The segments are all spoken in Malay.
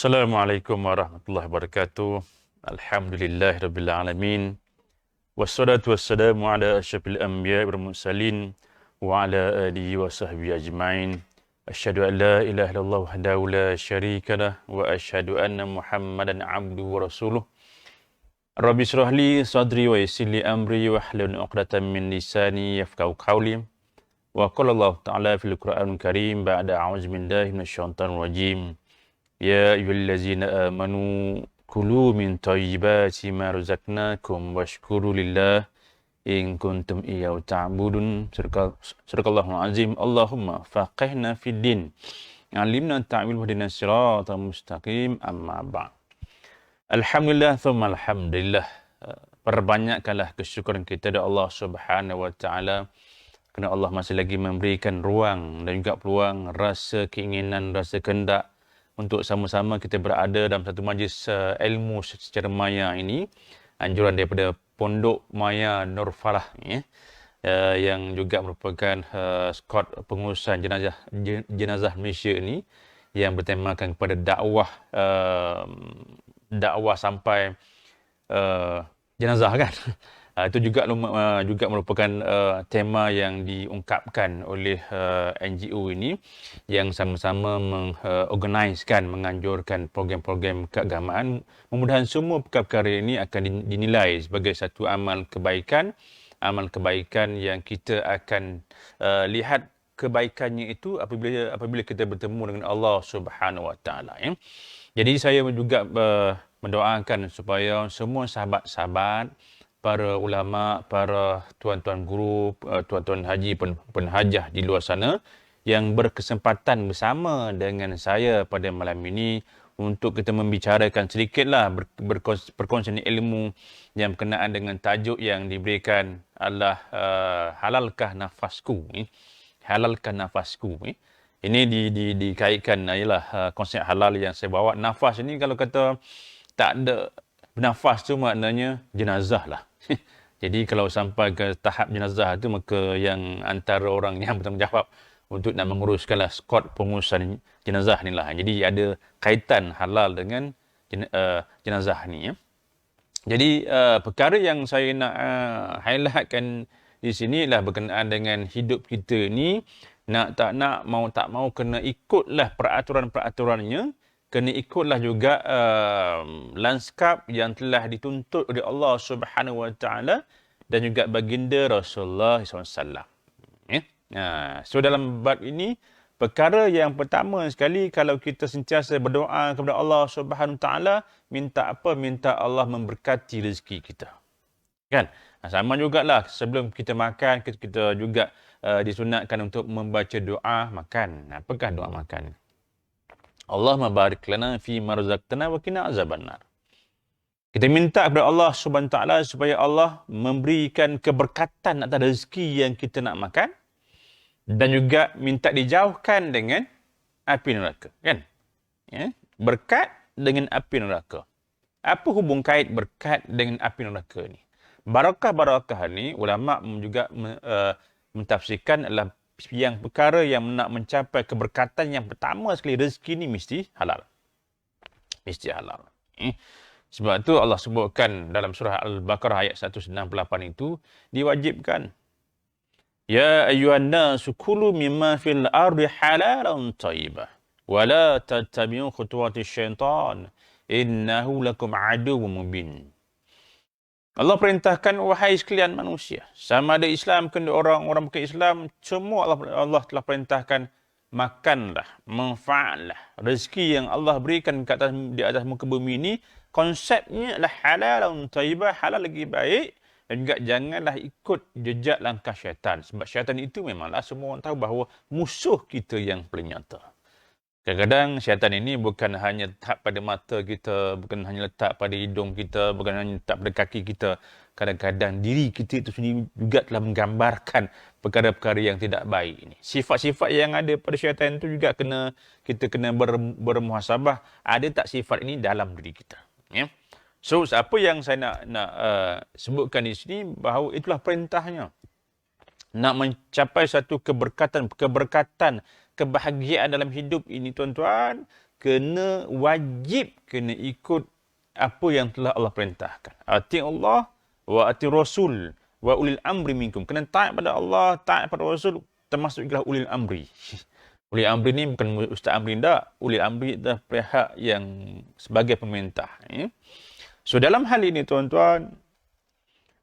Assalamualaikum warahmatullahi wabarakatuh. Alhamdulillahirabbil alamin. Wassalatu wassalamu ala asyrafil anbiya'i wal mursalin wa ala alihi wa sahbihi ajmain. Asyhadu an la ilaha illallah wahdahu la syarika lah wa asyhadu anna Muhammadan abduhu wa rasuluh. Rabbi shrah li sadri wa yassir li amri wahlul 'uqdatam min lisani yafqahu qawli. Wa qala Allah ta'ala fil Qur'anil Karim ba'da a'udzu billahi minasyaitonir rajim. Ya ayyuhallazina amanu kulu min thayyibati ma razaqnakum washkuru lillah in kuntum iyyahu ta'budun. Sadaqallahul azim. Allahumma faqihna fid din. Alimna ta'wil wahdina siratal mustaqim. Amma ba'd. Alhamdulillah thumma alhamdulillah. Perbanyakkanlah kesyukuran kita kepada Allah Subhanahu wa taala kerana Allah masih lagi memberikan ruang dan juga peluang, rasa keinginan, rasa kehendak untuk sama-sama kita berada dalam satu majlis ilmu secara maya ini. Anjuran daripada Pondok Maya Nur Falah yang juga merupakan skot pengurusan jenazah Malaysia ini yang bertemakan kepada dakwah sampai jenazah kan. Itu juga merupakan tema yang diungkapkan oleh NGO ini yang sama-sama mengorganiskan, menganjurkan program-program keagamaan. Mudah-mudahan semua perkara-perkara ini akan dinilai sebagai satu amal kebaikan yang kita akan lihat kebaikannya itu apabila kita bertemu dengan Allah Subhanahu Wa Taala. Jadi saya juga mendoakan supaya semua sahabat-sahabat, para ulama, para tuan-tuan guru, tuan-tuan haji, penhajah di luar sana yang berkesempatan bersama dengan saya pada malam ini untuk kita membicarakan sedikitlah perkongsian ilmu yang berkenaan dengan tajuk yang diberikan adalah halalkah nafasku. Halalkah nafasku. Ini dikaitkan ialah konsep halal yang saya bawa. Nafas ini kalau kata tak ada bernafas tu maknanya jenazah lah. Jadi kalau sampai ke tahap jenazah tu, maka yang antara orang yang bertanggungjawab untuk nak menguruskanlah skot pengurusan jenazah ni lah. Jadi ada kaitan halal dengan jenazah ni. Jadi perkara yang saya nak highlightkan di sini lah berkenaan dengan hidup kita ni, nak tak nak, mau tak mau kena ikutlah peraturan-peraturannya. Kena ikutlah juga lanskap yang telah dituntut oleh Allah Subhanahu Wa Taala dan juga baginda Rasulullah SAW. So dalam bab ini, perkara yang pertama sekali, kalau kita sentiasa berdoa kepada Allah Subhanahu Wa Taala, minta apa? Minta Allah memberkati rezeki kita. Kan? Sama jugalah sebelum kita makan, kita juga disunatkan untuk membaca doa makan. Apakah doa makan? Allahumma barik lana fi ma razaqtana wa qina azabannar. Kita minta kepada Allah Subhanahu Wa Taala supaya Allah memberikan keberkatan atas rezeki yang kita nak makan dan juga minta dijauhkan dengan api neraka, kan? Berkat dengan api neraka. Apa hubung kait berkat dengan api neraka ni? Barakah ni ulama juga mentafsirkan adalah yang perkara yang nak mencapai keberkatan yang pertama sekali, rezeki ni mesti halal. Mesti halal. Sebab tu Allah sebutkan dalam surah Al-Baqarah ayat 168 itu, diwajibkan. Ya ayyuhan nasu kulu mimma fil ardi halalan thayyibah wa la tattabi'u khutuwatis syaitan innahu lakum aduwwun mubin. Allah perintahkan, wahai sekalian manusia, sama ada Islam ke orang bukan Islam, semua Allah telah perintahkan, makanlah, manfaatlah rezeki yang Allah berikan di atas muka bumi ini. Konsepnya adalah halal thayyibah, halal lagi baik, dan juga janganlah ikut jejak langkah syaitan. Sebab syaitan itu memanglah semua orang tahu bahawa musuh kita yang paling nyata. Kadang-kadang syaitan ini bukan hanya letak pada mata kita, bukan hanya letak pada hidung kita, bukan hanya letak pada kaki kita. Kadang-kadang diri kita itu sendiri juga telah menggambarkan perkara-perkara yang tidak baik ini. Sifat-sifat yang ada pada syaitan itu juga kita kena bermuhasabah. Ada tak sifat ini dalam diri kita? So, apa yang saya nak sebutkan di sini, bahawa itulah perintahnya. Nak mencapai satu keberkatan, kebahagiaan dalam hidup ini, tuan-tuan, wajib kena ikut apa yang telah Allah perintahkan. Ati Allah wa ati Rasul wa ulil amri minkum. Kena taat pada Allah, taat pada Rasul, termasuk juga ulil amri. Ulil amri ni bukan Ustaz Amri tak. Ulil amri adalah pihak yang sebagai pemerintah. Ya. So dalam hal ini tuan-tuan,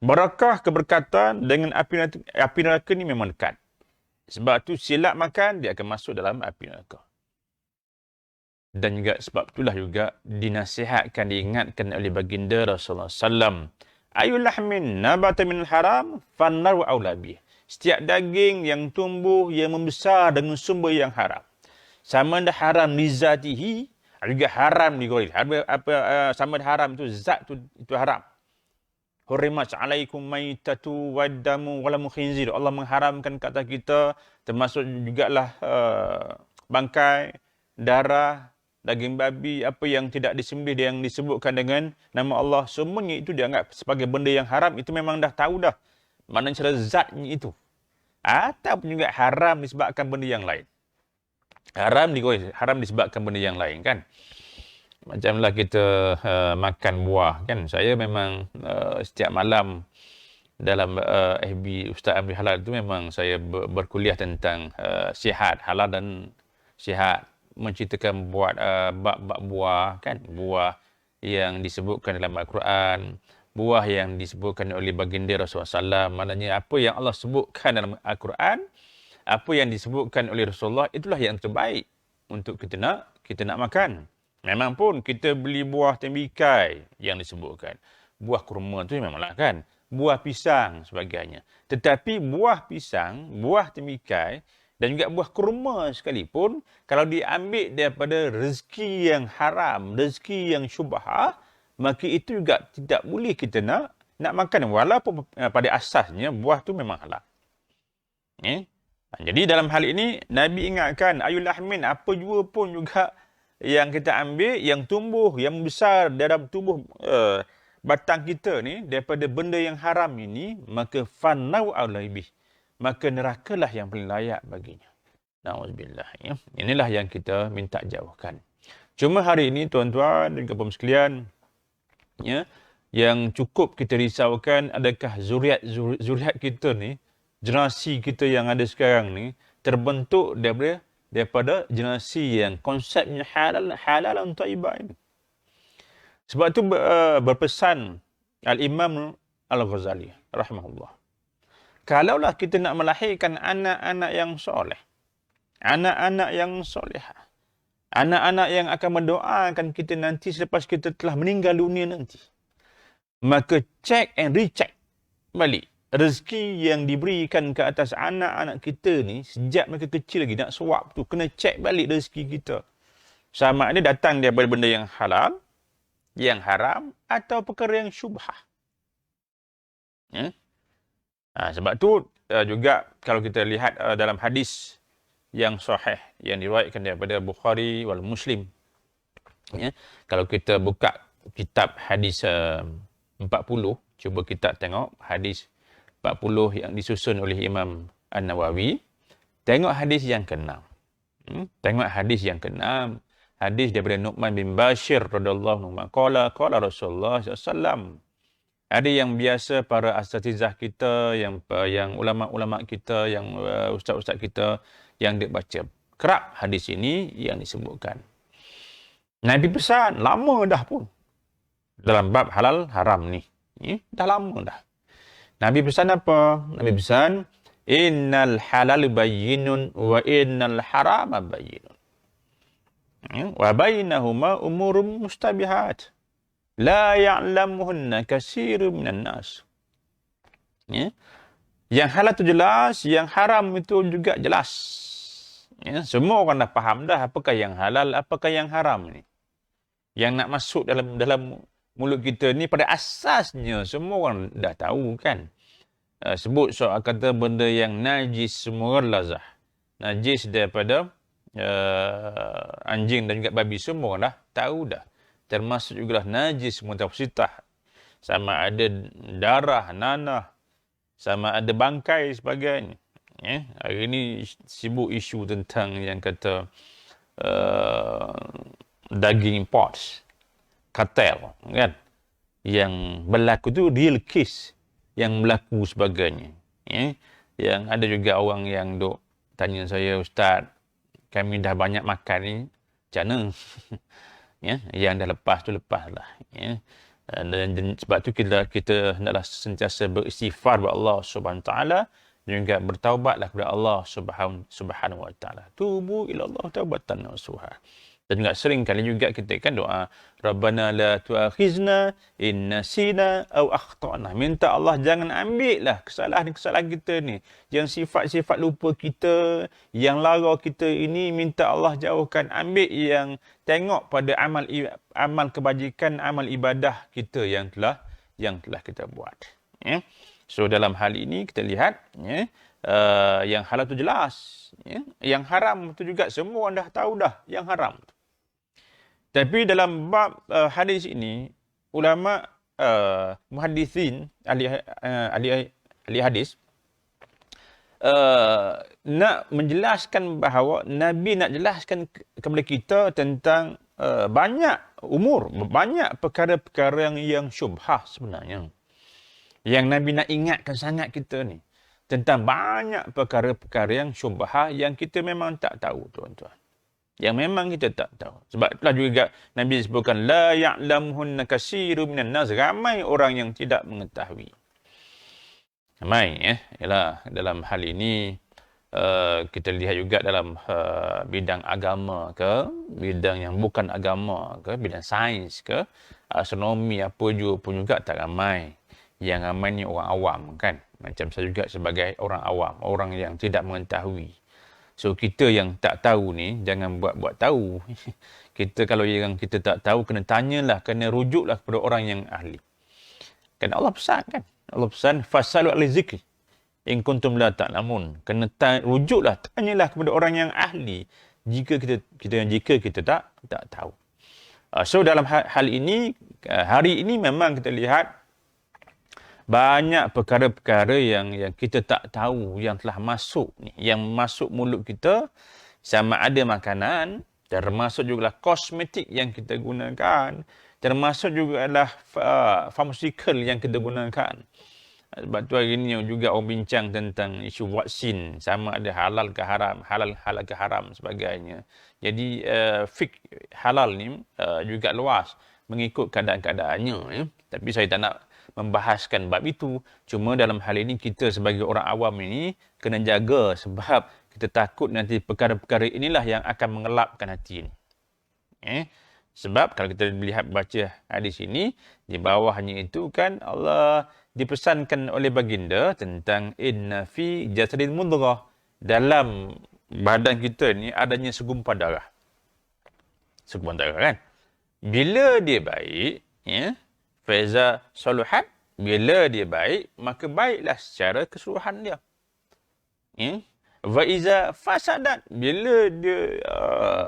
barakah keberkatan dengan api neraka ni memang dekat. Sebab tu silap makan, dia akan masuk dalam api neraka. Dan juga sebab itulah juga dinasihatkan, diingatkan oleh baginda Rasulullah SAW. Ayul lahmin nabata minal haram fannar wa aulabih. Setiap daging yang tumbuh, yang membesar dengan sumber yang haram. Sama ada haram li zatihi, juga haram li ghairi. Sama ada haram itu zat itu haram. Hurrimat alaikum maitatu waddamu walamu khinzir. Allah mengharamkan kata kita, termasuk jugalah bangkai, darah, daging babi, apa yang tidak disembelih, yang disebutkan dengan nama Allah, semuanya itu dianggap sebagai benda yang haram. Itu memang dah tahu dah mana cara zatnya itu. Ataupun juga haram disebabkan benda yang lain. Haram disebabkan benda yang lain kan. Macamlah kita makan buah kan. Saya memang setiap malam dalam FB Ustaz Amri Halal itu memang saya berkuliah tentang sihat, halal dan sihat. Menceritakan buat bab-bab buah kan. Buah yang disebutkan dalam Al-Quran, buah yang disebutkan oleh baginda Rasulullah SAW. Maknanya apa yang Allah sebutkan dalam Al-Quran, apa yang disebutkan oleh Rasulullah, itulah yang terbaik untuk kita nak makan. Memang pun kita beli buah tembikai yang disebutkan. Buah kurma tu memanglah kan. Buah pisang sebagainya. Tetapi buah pisang, buah tembikai dan juga buah kurma sekalipun, kalau diambil daripada rezeki yang haram, rezeki yang syubhah, maka itu juga tidak boleh kita nak makan. Walaupun pada asasnya buah tu memang halal. Jadi dalam hal ini, Nabi ingatkan, ayul lahmin, apa jua pun juga yang kita ambil, yang tumbuh, yang besar dalam tubuh batang kita ni, daripada benda yang haram ini, maka fannau alaibih. Maka nerakalah yang paling layak baginya. Na'udzubillah. Ya. Inilah yang kita minta jauhkan. Cuma hari ini tuan-tuan dan kaum sekalian, ya, yang cukup kita risaukan, adakah zuriat kita ni, generasi kita yang ada sekarang ni, terbentuk daripada generasi yang konsepnya halal dan thayyibah ini. Sebab itu berpesan Al-Imam Al-Ghazali rahimahullah. Kalaulah kita nak melahirkan anak-anak yang soleh, anak-anak yang solehah, anak-anak yang akan mendoakan kita nanti selepas kita telah meninggal dunia nanti, maka check and recheck balik rezeki yang diberikan ke atas anak-anak kita ni sejak mereka kecil lagi, nak suap tu, kena check balik rezeki kita. Sama ada datang daripada benda yang halal, yang haram, atau perkara yang syubhah. Ya? Sebab tu juga kalau kita lihat dalam hadis yang sahih, yang diriwayatkan daripada Bukhari wal Muslim. Ya? Kalau kita buka kitab hadis 40, cuba kita tengok hadis 40 yang disusun oleh Imam An-Nawawi. Tengok hadis yang ke-6. Tengok hadis yang ke-6. Hadis daripada Nu'man bin Bashir radhiyallahu anhu. Qala Rasulullah SAW. Ada yang biasa para asatizah kita, yang ulama-ulama kita, yang ustaz-ustaz kita yang dia baca kerap hadis ini yang disebutkan. Nabi pesan lama dah pun dalam bab halal haram ni. Dah lama dah. Nabi pesan apa? Nabi pesan, innal halal bayyinun wa innal harama bayyinun. Wa bainahuma umurum mustabihat. La ya'lamuhunna katsirun minan nas. Ya. Yang halal itu jelas, yang haram itu juga jelas. Ya, semua orang dah faham dah apakah yang halal, apakah yang haram ni. Yang nak masuk dalam mulut kita ni pada asasnya semua orang dah tahu kan. Sebut soal kata benda yang najis semua lazah. Najis daripada anjing dan juga babi semua orang dah tahu dah. Termasuk juga najis mutawasitah. Sama ada darah, nanah, sama ada bangkai sebagainya. Ya, hari ini sibuk isu tentang yang kata daging imports, kartel, kan? Yang berlaku tu real case yang berlaku sebagainya. Ya? Yang ada juga orang yang duk tanya saya, Ustaz, kami dah banyak makan ni, macam mana? Ya, yang dah lepas tu lepaslah. Ya. Dan sebab tu kita hendaklah sentiasa beristighfar kepada Allah Subhanahu taala, dan juga bertaubatlah kepada Allah Subhanahu wa taala. Tubu ila Allah taubatan nasuha. Dan juga sering kali juga kita kan doa, Rabbana la tu'akhizna in nasina aw akhtana. Minta Allah jangan ambil lah kesalahan-kesalahan kita ni. Yang sifat-sifat lupa kita, yang lara kita ini, minta Allah jauhkan. Ambil yang tengok pada amal kebajikan, amal ibadah kita yang telah kita buat. Ya. So dalam hal ini kita lihat, ya, yang halal tu jelas, ya. Yang haram tu juga semua dah tahu dah yang haram tu. Tapi dalam bab hadis ini, ulama muhaddisin, ahli hadis, nak menjelaskan bahawa Nabi nak jelaskan kepada kita tentang banyak perkara-perkara yang syubhah sebenarnya. Yang Nabi nak ingatkan sangat kita ni. Tentang banyak perkara-perkara yang syubhah yang kita memang tak tahu, tuan-tuan. Yang memang kita tak tahu. Sebab itulah juga Nabi sebutkan, la ya'lamuhunna katsirun minan nas, ramai orang yang tidak mengetahui. Ramai, ya. Ialah dalam hal ini kita lihat juga dalam bidang agama ke, bidang yang bukan agama ke, bidang sains ke, astronomi apa pun juga tak ramai. Yang ramai ni orang awam, kan. Macam saya juga sebagai orang awam, orang yang tidak mengetahui. So, kita yang tak tahu ni, jangan buat-buat tahu. Kita kalau yang kita tak tahu, kena tanyalah, kena rujuklah kepada orang yang ahli. Kan Allah pesan, kan? Allah pesan, fasalu ahli zikri in kuntum la ta'lamun. Kena rujuklah, tanyalah kepada orang yang ahli jika kita tak tahu. So, dalam hal ini, hari ini memang kita lihat banyak perkara-perkara yang kita tak tahu yang telah masuk ni, yang masuk mulut kita, sama ada makanan, termasuk juga kosmetik yang kita gunakan, termasuk juga pharmaceutical yang kita gunakan. Sebab tu hari ni juga orang bincang tentang isu vaksin, sama ada halal ke haram, halal ke haram sebagainya. Jadi fik halal ni juga luas mengikut keadaan-keadaannya, ya. Tapi saya tak nak membahaskan bab itu. Cuma dalam hal ini kita sebagai orang awam ini kena jaga, sebab kita takut nanti perkara-perkara inilah yang akan mengelapkan hati ini. Sebab kalau kita lihat baca hadis ini, di bawahnya itu kan Allah dipesankan oleh baginda tentang inna fi jasadil mudghah, dalam badan kita ni adanya segumpal darah. Segumpal darah, kan? Bila dia baik, ya, Faiza saluhat, bila dia baik, maka baiklah secara keseluruhan dia. Ya? Wa iza fasadat, bila dia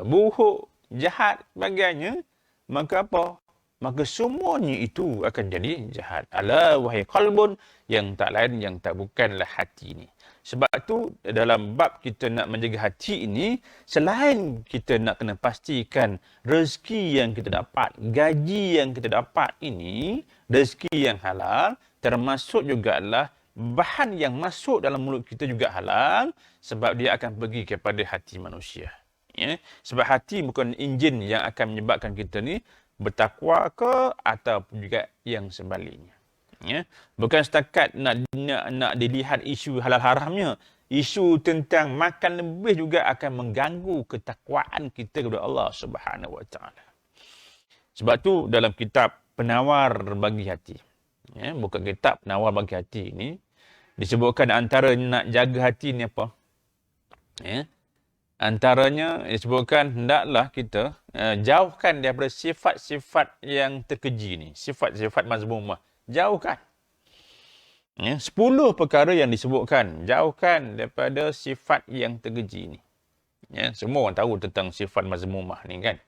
buruk, jahat sebagainya, maka apa? Maka semuanya itu akan jadi jahat. Ala wahai qalbun, yang tak lain, yang tak bukanlah hati ini. Sebab tu dalam bab kita nak menjaga hati ini, selain kita nak kena pastikan rezeki yang kita dapat, gaji yang kita dapat ini, rezeki yang halal, termasuk jugalah bahan yang masuk dalam mulut kita juga halal, sebab dia akan pergi kepada hati manusia. Ya? Sebab hati bukan enjin yang akan menyebabkan kita ni bertakwa ke, ataupun juga yang sebaliknya. Ya, bukan setakat nak dilihat isu halal haramnya, isu tentang makan lebih juga akan mengganggu ketakwaan kita kepada Allah Subhanahu wa taala. Sebab tu dalam kitab Penawar Bagi Hati, ya, bukan kitab Penawar Bagi Hati ini, disebutkan antara nak jaga hati ni apa? Ya. Antaranya disebutkan hendaklah kita jauhkan daripada sifat-sifat yang terkeji ni, sifat-sifat mazmumah. Jauhkan. Ya, 10 perkara yang disebutkan. Jauhkan daripada sifat yang terkeji ni. Ya, semua orang tahu tentang sifat mazmumah ni, kan.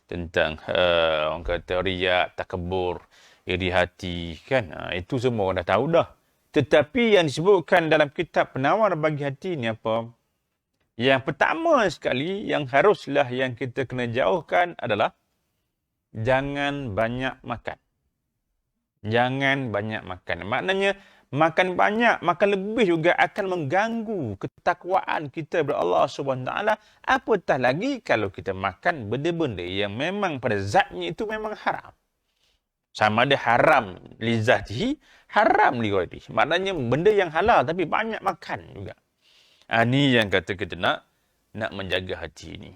Tentang orang kata riak, takabur, iri hati, kan. Itu semua orang dah tahu dah. Tetapi yang disebutkan dalam kitab Penawar Bagi Hati ni apa? Yang pertama sekali yang haruslah yang kita kena jauhkan adalah jangan banyak makan. Jangan banyak makan. Maknanya, makan banyak, makan lebih juga akan mengganggu ketakwaan kita kepada Allah SWT. Apatah lagi kalau kita makan benda-benda yang memang pada zatnya itu memang haram. Sama ada haram li zatihi, haram li ghairihi. Maknanya benda yang halal tapi banyak makan juga. Ini yang kata kita nak menjaga hati ini.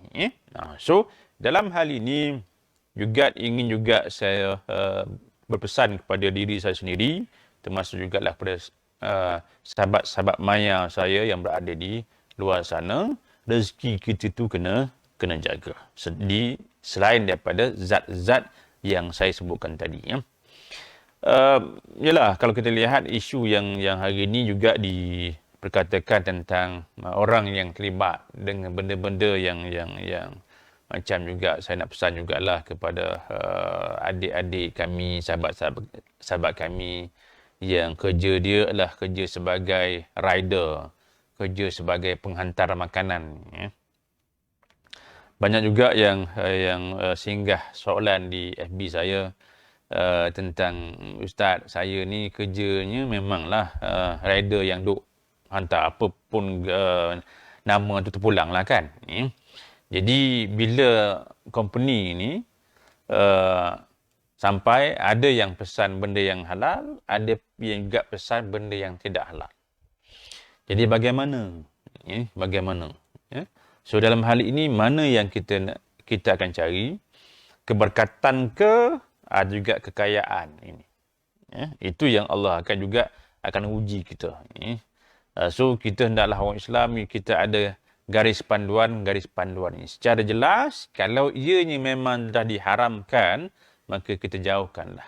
So, dalam hal ini juga ingin juga saya berpesan kepada diri saya sendiri, termasuk juga lah kepada sahabat-sahabat maya saya yang berada di luar sana, rezeki kita tu kena jaga. Selain daripada zat-zat yang saya sebutkan tadi. Yalah, kalau kita lihat isu yang hari ini juga diperkatakan tentang orang yang terlibat dengan benda-benda yang macam juga saya nak pesan jugalah kepada adik-adik kami, sahabat kami yang kerja dia adalah kerja sebagai rider, kerja sebagai penghantar makanan. Banyak juga yang singgah soalan di FB saya tentang, Ustaz, saya ni kerjanya memanglah rider yang duk hantar apa pun nama tu terpulang lah kan. Jadi bila company ni sampai ada yang pesan benda yang halal, ada yang juga pesan benda yang tidak halal. Jadi bagaimana? Bagaimana? So dalam hal ini mana yang kita akan cari? Keberkatan ke juga kekayaan ini? Itu yang Allah akan uji kita. So kita hendaklah orang Islam, kita ada garis panduan ini. Secara jelas, kalau ianya memang dah diharamkan, maka kita jauhkanlah.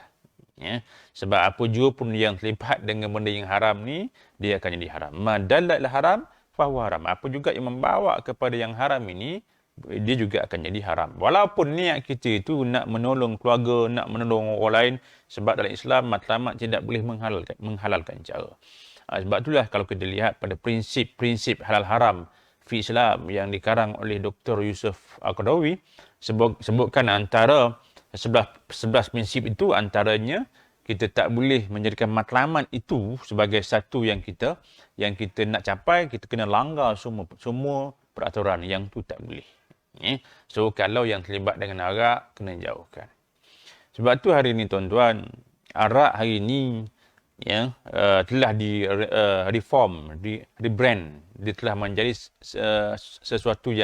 Sebab apa jua pun yang terlibat dengan benda yang haram ni, dia akan jadi haram. Madalal haram, fahuwa haram. Apa juga yang membawa kepada yang haram ini, dia juga akan jadi haram. Walaupun niat kita itu nak menolong keluarga, nak menolong orang lain, sebab dalam Islam matlamat tidak boleh menghalalkan cara. Sebab itulah kalau kita lihat pada prinsip halal haram fi Islam yang dikarang oleh Dr. Yusuf Al-Qaradawi, sebutkan antara 11 prinsip itu, antaranya kita tak boleh menjadikan matlamat itu sebagai satu yang kita nak capai. Kita kena langgar semua peraturan yang tu tak boleh. So kalau yang terlibat dengan arak, kena jauhkan. Sebab tu hari ni tuan-tuan, arak hari ni telah reform, rebrand. Dia telah menjadi sesuatu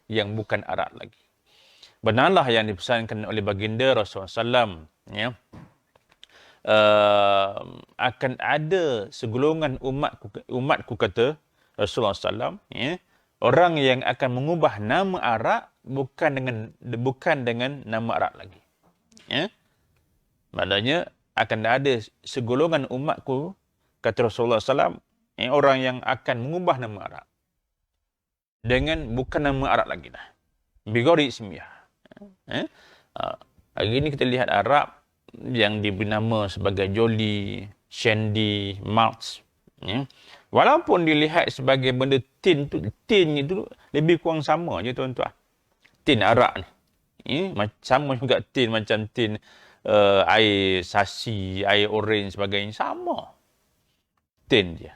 yang bukan arak lagi. Benarlah yang dipesankan oleh baginda Rasulullah SAW, akan ada segolongan umatku kata Rasulullah SAW, orang yang akan mengubah nama arak bukan dengan nama arak lagi. Maknanya akan ada segolongan umatku kata Rasulullah SAW, orang yang akan mengubah nama arak dengan bukan nama arak lagi dah. Bigori ismiyah. Hari ini kita lihat arak yang diberi nama sebagai Jolly, Shandy, Malts. Walaupun dilihat sebagai benda tin itu lebih kurang sama je tuan-tuan. Tin arak ni. Sama juga tin macam tin air sasi, air orange sebagainya. Sama. Tin je.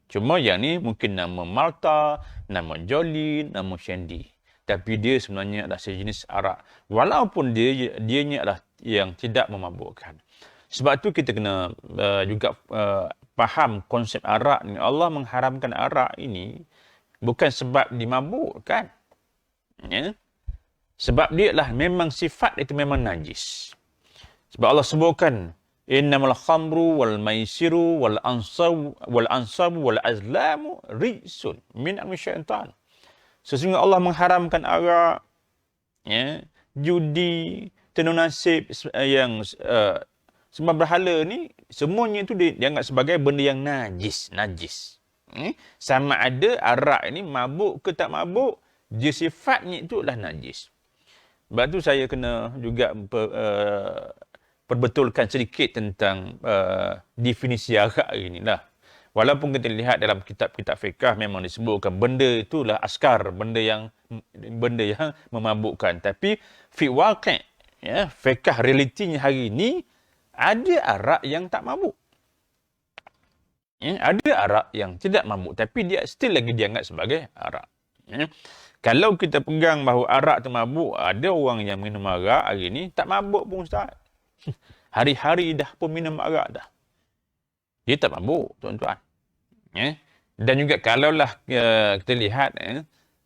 Cuma yang ni mungkin nama Malta, nama Jolly, nama Shandy. Tapi dia sebenarnya adalah sejenis arak. Walaupun dianya adalah yang tidak memabukkan. Sebab tu kita kena juga faham konsep arak ni. Allah mengharamkan arak ini bukan sebab dimabukkan. Sebab dia adalah memang sifat itu memang najis. Sebab Allah sebutkan, innamal khamru wal maisiru wal ansabu wal azlamu rijsun min amri syaitan. Sesungguhnya Allah mengharamkan arak, judi, tenung nasib yang sembah berhala ni, semuanya itu dianggap sebagai benda yang najis. Sama ada arak ini mabuk ke tak mabuk, dia sifatnya itu adalah najis. Sebab tu saya kena juga perbetulkan sedikit tentang definisi arak ini lah. Walaupun kita lihat dalam kitab-kitab fiqh memang disebutkan benda itulah askar, benda yang memabukkan. Tapi fi waqi' Ya, fiqh realitinya hari ini ada arak yang tak mabuk. Ya, ada arak yang tidak mabuk tapi dia still lagi dianggap sebagai arak. Ya. Kalau kita pegang bahawa arak tu mabuk, ada orang yang minum arak hari ni tak mabuk pun Ustaz. Hari-hari dah pun minum arak dah. Dia tak mabuk, tuan-tuan. Ya. Dan juga kalaulah kita lihat,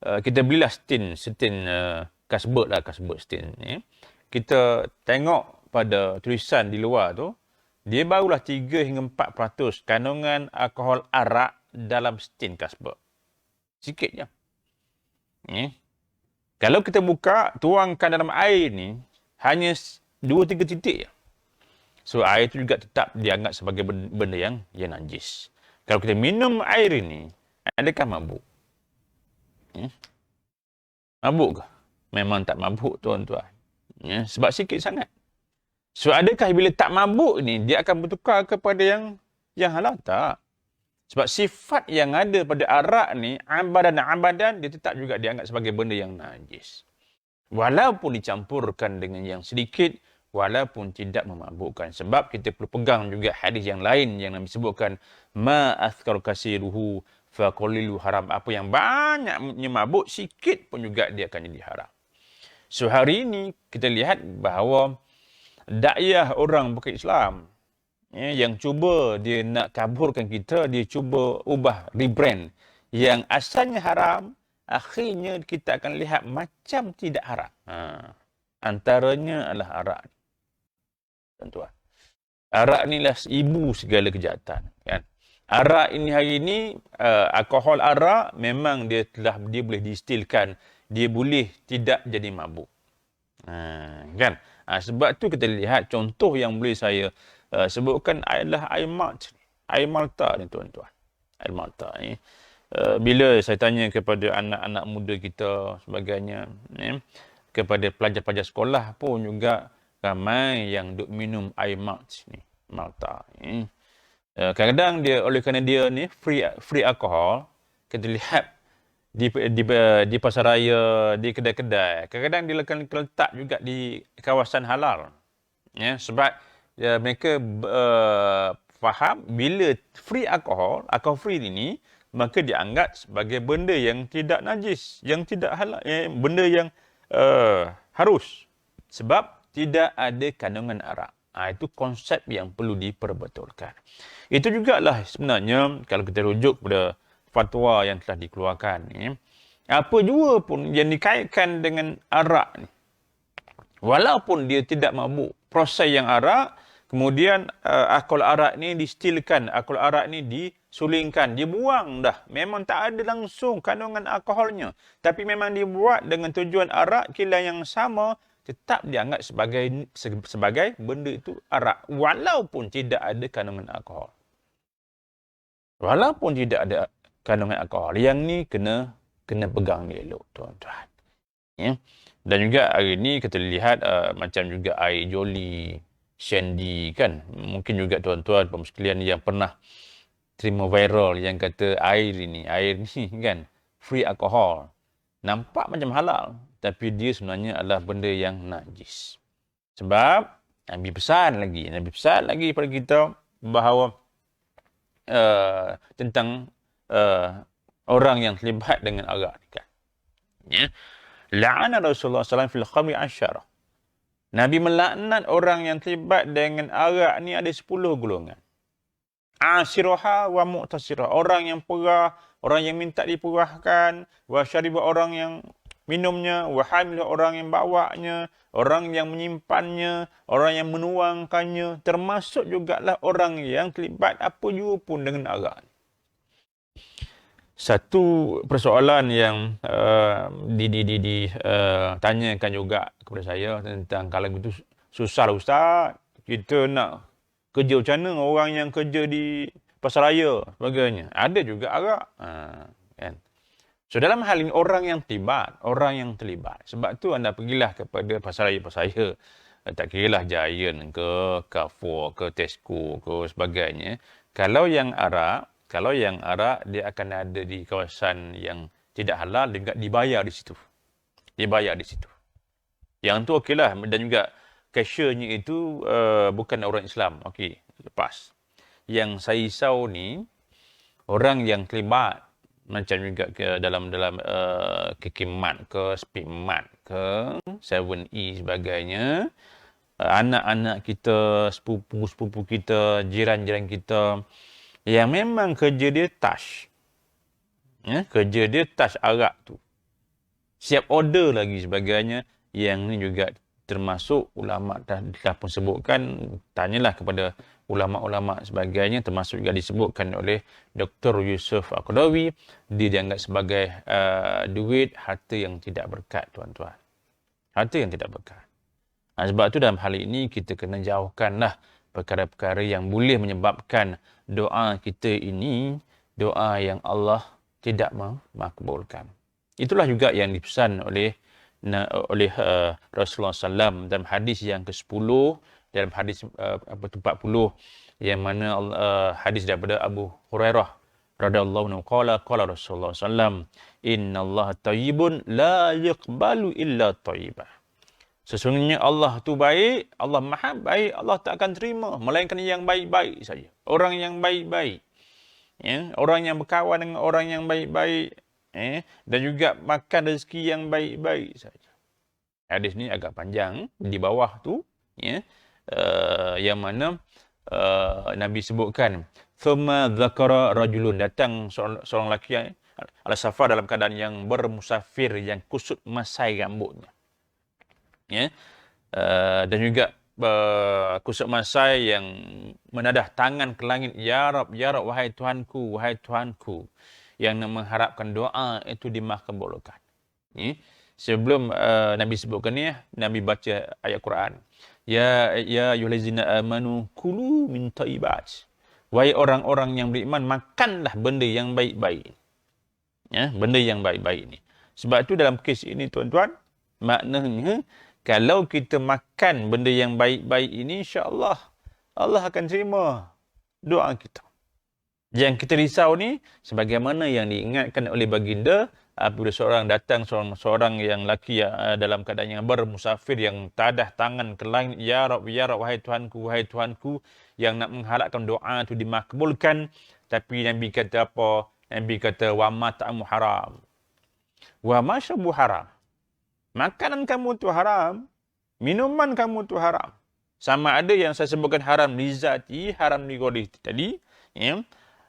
kita belilah stin kasbut stin. Ya. Kita tengok pada tulisan di luar tu, dia barulah 3 hingga 4% kandungan alkohol arak dalam stin kasbut. Sikit je. Ya. Kalau kita buka, tuangkan dalam air ni, hanya 2-3 titik je. So, air itu juga tetap dianggap sebagai benda yang najis. Kalau kita minum air ini, adakah mabuk? Ya. Mabuk ke? Memang tak mabuk, tuan-tuan. Ya, sebab sikit sangat. So, adakah bila tak mabuk ni, dia akan bertukar kepada yang halal? Tak. Sebab sifat yang ada pada arak ni, abadan, dia tetap juga dianggap sebagai benda yang najis. Walaupun dicampurkan dengan yang sedikit, walaupun tidak memabukkan. Sebab kita perlu pegang juga hadis yang lain yang Nabi sebutkan, ma athqal kasiruhu fa qalilu haram. Apa yang banyaknya mabuk, sikit pun juga dia akan jadi haram. So hari ini kita lihat bahawa dakwah orang bukan Islam yang cuba dia nak kaburkan kita, dia cuba ubah rebrand yang asalnya haram, akhirnya kita akan lihat macam tidak haram. Antaranya adalah arak. Tuan-tuan. Arak inilah ibu segala kejahatan, kan? Arak ini hari ini, alkohol arak memang dia boleh distilkan, dia boleh tidak jadi mabuk. Kan? Sebab tu kita lihat contoh yang boleh saya sebutkan adalah air Malta ni, tuan-tuan. Air Malta ni. Bila saya tanya kepada anak-anak muda kita sebagainya, kepada pelajar-pelajar sekolah pun juga ramai yang duk minum air Malta ni. Kadang-kadang dia, oleh kerana dia ni free alkohol, kita lihat di pasaraya, di kedai-kedai, kadang-kadang dia akan letak juga di kawasan halal. Ya, sebab mereka faham bila free alkohol free ini, maka dianggap sebagai benda yang tidak najis, yang tidak halal, benda yang harus. Sebab tidak ada kandungan arak. Itu konsep yang perlu diperbetulkan. Itu jugalah sebenarnya kalau kita rujuk pada fatwa yang telah dikeluarkan ni, apa jua pun yang dikaitkan dengan arak ni, walaupun dia tidak mabuk, proses yang arak, kemudian alkohol arak ni distilkan, alkohol arak ni disulingkan, dibuang dah. Memang tak ada langsung kandungan alkoholnya, tapi memang dibuat dengan tujuan arak, kila yang sama, tetap dianggap sebagai benda itu arak, walaupun tidak ada kandungan alkohol. Walaupun tidak ada kandungan alkohol, yang ni kena pegang elok, tuan-tuan. Ya. Dan juga hari ni kita lihat macam juga air Joli, Shandy, kan. Mungkin juga tuan-tuan sekalian yang pernah terima viral yang kata air ni kan free alkohol. Nampak macam halal, tapi dia sebenarnya adalah benda yang najis. Sebab Nabi pesan lagi pada kita bahawa tentang orang yang terlibat dengan arak ni, kan. Ya. La'ana Rasulullah SAW fil khamri 10. Nabi melaknat orang yang terlibat dengan arak ni ada 10 golongan. Asiroha wa mu'tasirah. Orang yang perah, orang yang minta diperahkan, wa syariba, orang yang minumnya, wa hamil, orang yang bawanya, orang yang menyimpannya, orang yang menuangkannya, termasuk jugalah orang yang terlibat apa jua pun dengan arak. Satu persoalan yang ditanyakan juga kepada saya tentang kalau itu susah lah Ustaz, kita nak kerja macam mana orang yang kerja di pasaraya sebagainya. Ada juga arak. Kan? So dalam hal ini orang yang terlibat. Sebab tu anda pergilah kepada pasaraya-pasaraya, tak kiralah Giant ke, Carrefour ke, Tesco ke sebagainya. Kalau yang arak dia akan ada di kawasan yang tidak halal, juga dibayar di situ. Yang tu okeylah. Dan juga cashiernya itu bukan orang Islam. Okey, lepas. Yang saya risau ni, orang yang terlibat macam juga ke dalam Kikimat ke, Speedmart ke, 7E sebagainya, anak-anak kita, sepupu-sepupu kita, jiran-jiran kita yang memang kerja dia touch. Kerja dia touch arak tu. Siap order lagi sebagainya. Yang ni juga termasuk ulama' dah pun sebutkan, tanyalah kepada ulama' sebagainya, termasuk juga disebutkan oleh Dr. Yusuf Al-Qaradawi, dia dianggap sebagai duit harta yang tidak berkat, tuan-tuan. Harta yang tidak berkat. Sebab tu dalam hal ini kita kena jauhkanlah perkara-perkara yang boleh menyebabkan doa kita ini doa yang Allah tidak makbulkan. Itulah juga yang dipesan oleh Rasulullah SAW dalam hadis yang ke-10, dalam hadis 40, yang mana hadis daripada Abu Hurairah radhiyallahu anhu qala Rasulullah SAW, innallaha thayyibun la yaqbalu illa thayyibah. Sesungguhnya Allah tu baik, Allah maha baik, Allah tak akan terima melainkan yang baik-baik saja. Orang yang baik-baik. Orang yang berkawan dengan orang yang baik-baik. Dan juga makan rezeki yang baik-baik saja. Hadis ni agak panjang. Di bawah tu, yang mana Nabi sebutkan, thumma dzakara rajulun, datang seorang lelaki ala safar dalam keadaan yang bermusafir, yang kusut masai rambutnya. Dan juga kusut masai yang menadah tangan ke langit, ya Rab, wahai Tuhanku, yang mengharapkan doa itu dimakbulkan. Sebelum Nabi sebutkan ni, Nabi baca ayat Quran. Ya ayyuhallazina amanu kulu min thayyibat. Wahai orang-orang yang beriman, makanlah benda yang baik-baik. Benda yang baik-baik ni. Sebab tu dalam kes ini, tuan-tuan, maknanya kalau kita makan benda yang baik-baik ini, insya-Allah Allah akan terima doa kita. Yang kita risau ni, sebagaimana yang diingatkan oleh baginda, apabila seorang datang, seorang yang lelaki dalam keadaan yang bermusafir, yang tadah tangan ke langit, ya Rab, wahai Tuhanku, yang nak mengharapkan doa itu dimakbulkan, tapi Nabi kata apa? Nabi kata, wa ma ta'amu haram, wa ma syrabu haram. Makanan kamu tu haram, minuman kamu tu haram. Sama ada yang saya sebutkan haram li zati, haram li ghairi tadi,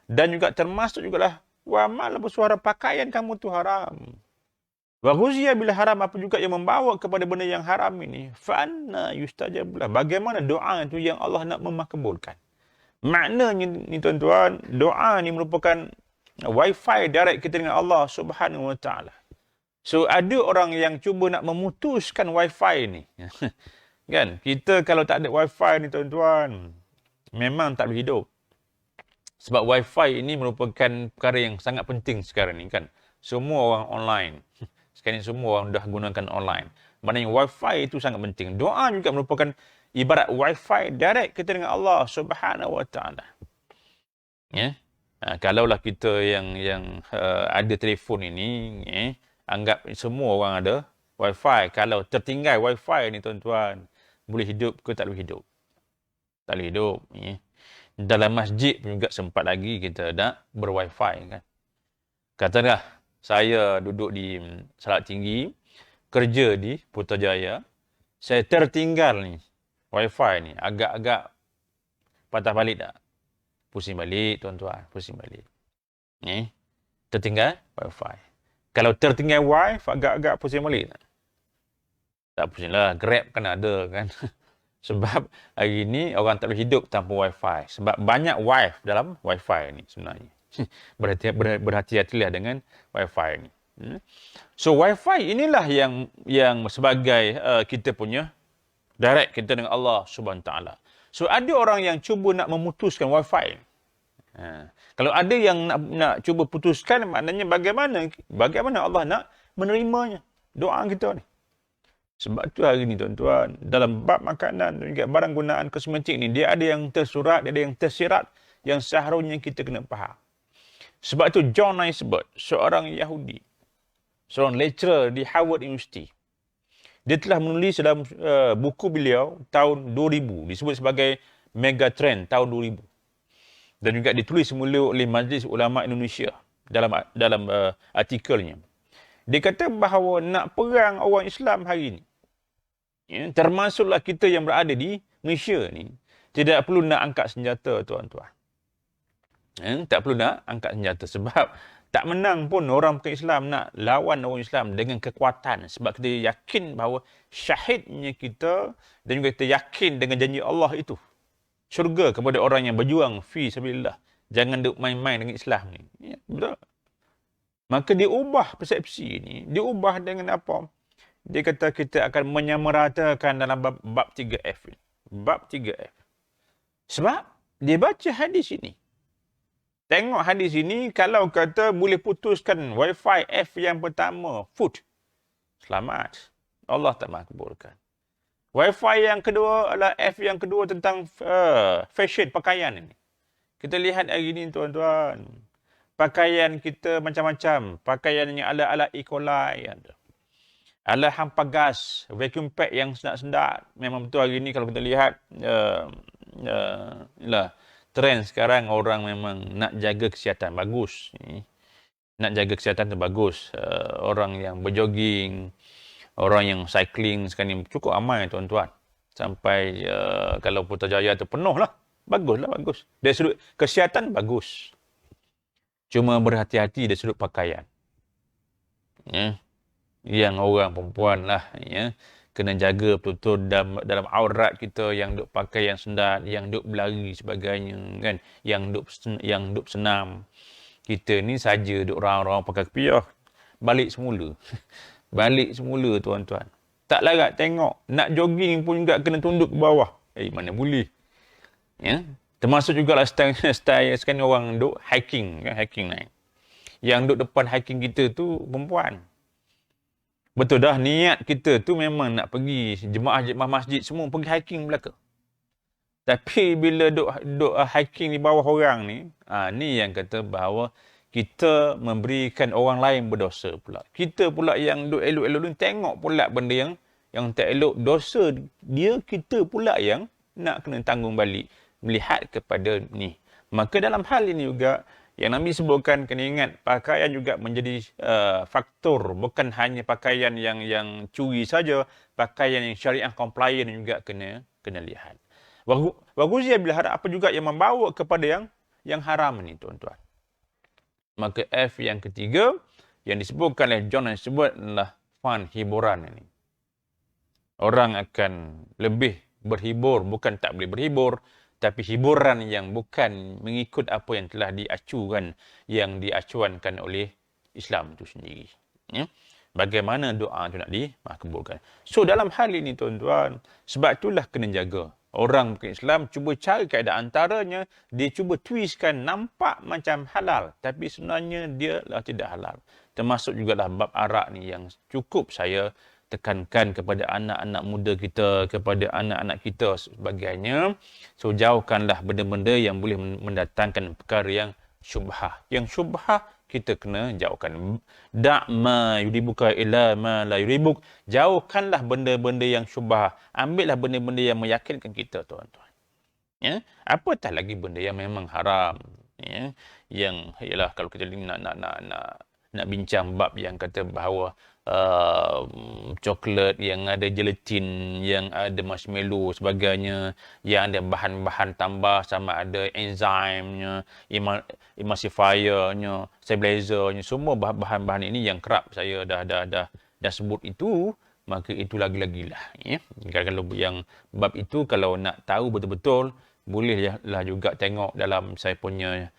dan juga termasuk jugalah wa mal bersuara pakaian kamu tu haram. Wa ghuziya bil haram, apa juga yang membawa kepada benda yang haram ini, fa anna yustajablah. Bagaimana doa itu yang Allah nak memakbulkan? Maknanya ni, tuan-tuan, doa ni merupakan wifi direct kita dengan Allah Subhanahu wa taala. So ada orang yang cuba nak memutuskan wifi ni. Kan? Kita kalau tak ada wifi ni, tuan-tuan, memang tak boleh hidup. Sebab wifi ini merupakan perkara yang sangat penting sekarang ni, kan. Semua orang online. Sekarang ni semua orang dah gunakan online. Maknanya wifi itu sangat penting. Doa juga merupakan ibarat wifi direct kita dengan Allah Subhanahu wa taala. Kalaulah kita yang ada telefon ini, anggap semua orang ada wifi. Kalau tertinggal wifi ni, tuan-tuan, boleh hidup ke tak boleh hidup? Tak boleh hidup. Dalam masjid pun juga sempat lagi kita nak berwifi, kan. Katakanlah saya duduk di Salak Tinggi, kerja di Putrajaya, saya tertinggal ni wifi ni, agak-agak patah balik tak? Pusing balik, tuan-tuan, pusing balik. Tertinggal wifi. Kalau tertinggal wifi, agak-agak pusing balik tak? Tak pusing lah, Grab kan ada, kan. Sebab hari ni orang tak boleh hidup tanpa wifi. Sebab banyak wife dalam wifi ni sebenarnya. Berhati-hatilah dengan wifi ni. So wifi inilah yang sebagai kita punya direct kita dengan Allah Subhanahu taala. So ada orang yang cuba nak memutuskan wifi. Kalau ada yang nak cuba putuskan, maknanya bagaimana Allah nak menerimanya doa kita ni. Sebab tu hari ni, tuan-tuan, dalam bab makanan dan juga barang gunaan kosmetik ni, dia ada yang tersurat, dia ada yang tersirat, yang seharusnya kita kena faham. Sebab tu John Naisbitt, seorang Yahudi, seorang lecturer di Harvard University, Dia telah menulis dalam buku beliau tahun 2000, disebut sebagai Megatrend tahun 2000. Dan juga ditulis semula oleh Majlis Ulama Indonesia dalam artikelnya. Dia kata bahawa nak perang orang Islam hari ini, ya, termasuklah kita yang berada di Malaysia ni, tidak perlu nak angkat senjata, tuan-tuan. Ya, tak perlu nak angkat senjata sebab tak menang pun orang bukan Islam nak lawan orang Islam dengan kekuatan. Sebab kita yakin bahawa syahidnya kita dan juga kita yakin dengan janji Allah itu. Syurga kepada orang yang berjuang fi sabilillah. Jangan duk main-main dengan Islam ni. Ya, betul. Maka dia ubah persepsi ni. Dia ubah dengan apa? Dia kata kita akan menyamaratakan dalam bab 3F ni. Bab 3F. Sebab dia baca hadis ini. Tengok hadis ini, kalau kata boleh putuskan wifi F yang pertama, food. Selamat. Allah tak makbulkan. Wifi yang kedua adalah F yang kedua tentang fashion, pakaian ini. Kita lihat hari ini, tuan-tuan. Pakaian kita macam-macam. Pakaian yang ala-ala E. coli. Ala hampa gas, vacuum pack yang sendat-sendat. Memang betul hari ini kalau kita lihat, trend sekarang orang memang nak jaga kesihatan. Bagus. Nak jaga kesihatan tu bagus. Orang yang berjoging, orang yang cycling sekarang ni cukup ramai, tuan-tuan. Sampai kalau Putrajaya tu penuh lah. Baguslah, bagus. Dari sudut kesihatan, bagus. Cuma berhati-hati dari sudut pakaian. Ya. Yang orang perempuan lah. Ya. Kena jaga betul-betul dalam aurat kita yang duk pakai yang sendat, yang duk berlari sebagainya kan, yang duk senam. Kita ni saja duk raung-raung pakai kepiah. Balik semula. Balik semula, tuan-tuan. Tak larat tengok, nak jogging pun juga kena tunduk ke bawah. Mana boleh. Ya. Termasuk juga lah style sekarang orang duk hiking, kan, hiking naik. Yang duk depan hiking kita tu perempuan. Betul dah, niat kita tu memang nak pergi jemaah masjid semua pergi hiking belaka. Tapi bila duk hiking di bawah orang ni, ni yang kata bahawa kita memberikan orang lain berdosa pula. Kita pula yang duk elok-elok ni tengok pula benda yang tak elok, dosa dia, kita pula yang nak kena tanggung balik melihat kepada ni. Maka dalam hal ini juga yang Nabi sebutkan, kena ingat pakaian juga menjadi faktor, bukan hanya pakaian yang curi saja, pakaian yang syariah compliant juga kena lihat. Waguzia bila harap apa juga yang membawa kepada yang haram ni, tuan-tuan. Maka F yang ketiga yang disebutkan oleh John yang disebut adalah fun, hiburan ini. Orang akan lebih berhibur, bukan tak boleh berhibur, tapi hiburan yang bukan mengikut apa yang telah diacuankan oleh Islam itu sendiri. Ya? Bagaimana doa itu nak dimakbulkan. So dalam hal ini, tuan-tuan, sebab itulah kena jaga. Orang bukan Islam cuba cari keadaan antaranya, dia cuba twistkan nampak macam halal, tapi sebenarnya dia lah tidak halal. Termasuk jugalah bab arak ni yang cukup saya tekankan kepada anak-anak muda kita, kepada anak-anak kita sebagainya. So jauhkanlah benda-benda yang boleh mendatangkan perkara yang syubhah. Yang syubhah kita kena jauhkan. Da'ma yuribuka ila ma la yuribuk. Jauhkanlah benda-benda yang syubhah. Ambillah benda-benda yang meyakinkan kita, tuan-tuan. Ya, apatah lagi benda yang memang haram. Ya, yang ialah kalau kita nak bincang bab yang kata bahawa coklat yang ada gelatin, yang ada marshmallow sebagainya, yang ada bahan-bahan tambah sama ada enzimnya, emulsifiernya, stabilizernya, semua bahan-bahan ini yang kerap saya dah sebut itu, maka itu lagi-lagi lah. Ya. Kalau yang bab itu kalau nak tahu betul-betul, bolehlah juga tengok dalam saya punya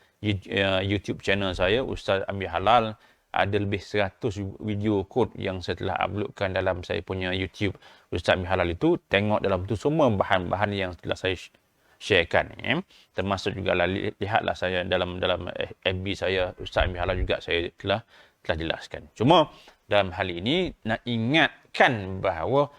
YouTube channel saya, Ustaz Amir Halal. Ada lebih 100 video kod yang saya telah uploadkan dalam saya punya YouTube Ustaz Amir Halal itu. Tengok dalam tu semua bahan-bahan yang telah saya sharekan. Ya. Termasuk juga lihatlah saya dalam FB saya Ustaz Amir Halal juga saya telah jelaskan. Cuma dalam hal ini nak ingatkan bahawa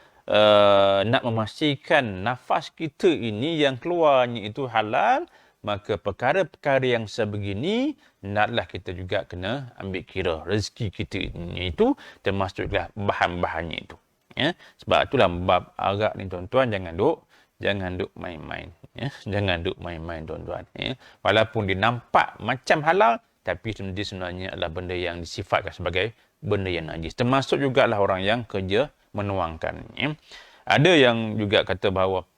nak memastikan nafas kita ini yang keluarnya itu halal, maka perkara-perkara yang sebegini naklah kita juga kena ambil kira rezeki kita ini itu termasuklah bahan-bahannya itu. Ya, sebab itulah bab arak ni tuan-tuan jangan duk main-main, ya. Jangan duk main-main tuan-tuan, ya. Walaupun dia nampak macam halal tapi dia sebenarnya adalah benda yang disifatkan sebagai benda yang najis. Termasuk jugalah orang yang kerja menuangkan, ya. Ada yang juga kata bahawa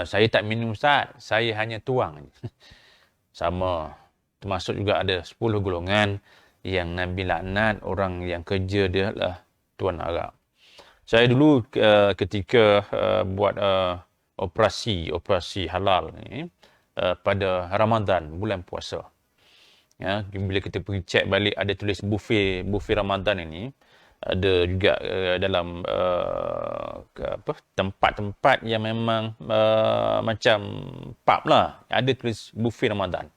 saya tak minum Ustaz, saya hanya tuang. Sama. Termasuk juga ada 10 golongan yang Nabi laknat orang yang kerja dia adalah tuan arak. Saya dulu ketika buat operasi halal ni pada Ramadan, bulan puasa. Ya, bila kita pergi cek balik ada tulis buffet Ramadan ini, ada juga dalam tempat-tempat yang memang macam pub lah, ada tulis buffet Ramadan.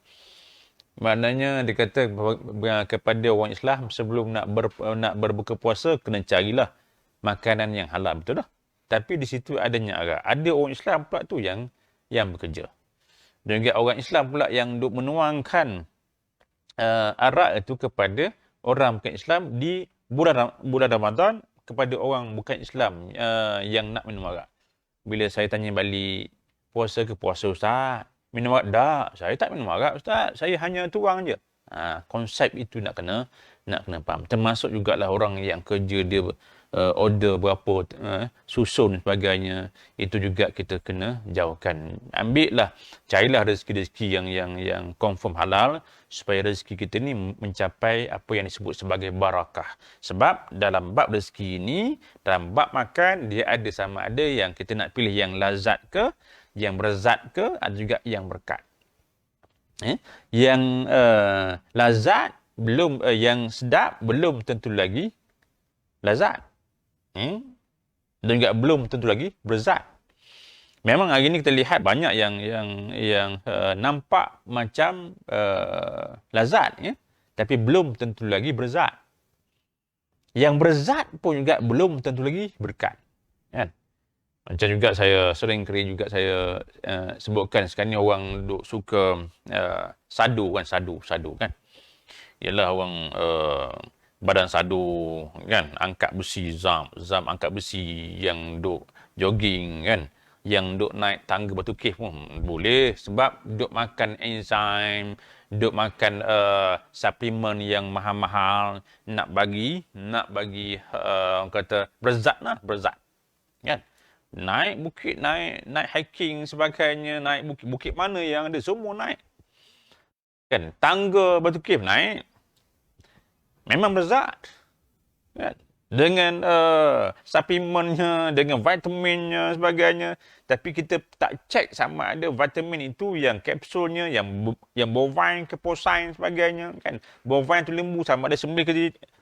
Maknanya dia kata kepada orang Islam sebelum nak berbuka puasa kena carilah makanan yang halal, betul dah. Tapi di situ adanya arak. Ada orang Islam pula tu yang bekerja. Dan juga orang Islam pula yang duk menuangkan arak itu kepada orang bukan Islam di bulan Ramadan kepada orang bukan Islam yang nak minum arak. Bila saya tanya balik, puasa ke puasa Ustaz? Minum arak? Tak, saya tak minum arak Ustaz. Saya hanya tuang je. Konsep itu nak kena faham. Termasuk jugalah orang yang kerja dia order berapa, susun sebagainya, itu juga kita kena jauhkan. Ambillah, carilah rezeki-rezeki yang confirm halal supaya rezeki kita ni mencapai apa yang disebut sebagai barakah. Sebab dalam bab rezeki ini, dalam bab makan, dia ada sama ada yang kita nak pilih yang lazat ke, yang berzat ke, ada juga yang berkat. Yang lazat belum, yang sedap belum tentu lagi lazat. Dan juga belum tentu lagi berzat. Memang hari ini kita lihat banyak yang nampak macam lazat, ya, tapi belum tentu lagi berzat. Yang berzat pun juga belum tentu lagi berkat, kan? Macam juga saya sering kali juga saya sebutkan sekarang ni orang duk suka sadu kan. Ialah orang badan sadu kan, angkat besi, zam angkat besi, yang duk jogging kan, yang duk naik tangga batu cave pun boleh sebab duk makan enzim, duk makan suplemen yang mahal-mahal, nak bagi orang kata berzat kan. Naik bukit, naik hiking sebagainya, naik bukit mana yang ada semua naik kan, tangga batu cave naik. Memang berzat, kan? Dengan suplemennya, dengan vitaminnya, sebagainya. Tapi kita tak cek sama ada vitamin itu yang kapsulnya, yang bovine ke porcine, sebagainya. Kan? Bovine tu lembu, sama ada sembelih ke